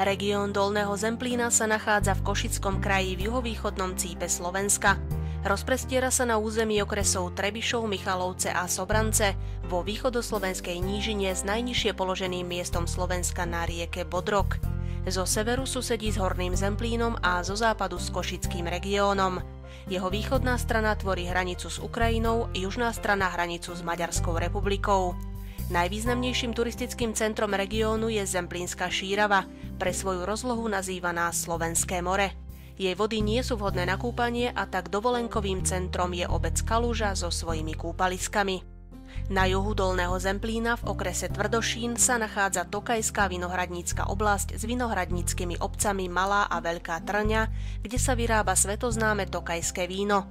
Región Dolného Zemplína sa nachádza v Košickom kraji v juhovýchodnom cípe Slovenska. Rozprestiera sa na území okresov Trebišov, Michalovce a Sobrance vo východoslovenskej nížine s najnižšie položeným miestom Slovenska na rieke Bodrog. Zo severu susedí s Horným Zemplínom a zo západu s Košickým regiónom. Jeho východná strana tvorí hranicu s Ukrajinou, južná strana hranicu s Maďarskou republikou. Najvýznamnejším turistickým centrom regiónu je Zemplínska šírava, pre svoju rozlohu nazývaná Slovenské more. Jej vody nie sú vhodné na kúpanie a tak dovolenkovým centrom je obec Kaluža so svojimi kúpaliskami. Na juhu Dolného Zemplína v okrese Tvrdošín sa nachádza Tokajská vinohradnícka oblasť s vinohradníckymi obcami Malá a Veľká Trňa, kde sa vyrába svetoznáme tokajské víno.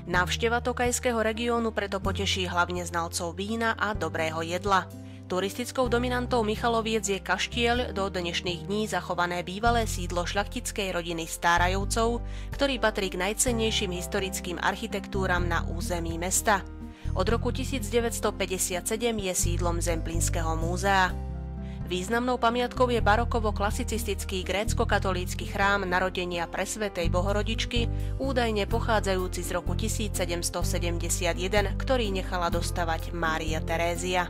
Návšteva tokajského regiónu preto poteší hlavne znalcov vína a dobrého jedla. Turistickou dominantou Michaloviec je kaštieľ, do dnešných dní zachované bývalé sídlo šľachtickej rodiny Stárajovcov, ktorý patrí k najcennejším historickým architektúram na území mesta. Od roku 1957 je sídlom Zemplínskeho múzea. Významnou pamiatkou je barokovo-klasicistický grécko-katolícky chrám Narodenia Presvätej Bohorodičky, údajne pochádzajúci z roku 1771, ktorý nechala dostavať Mária Terézia.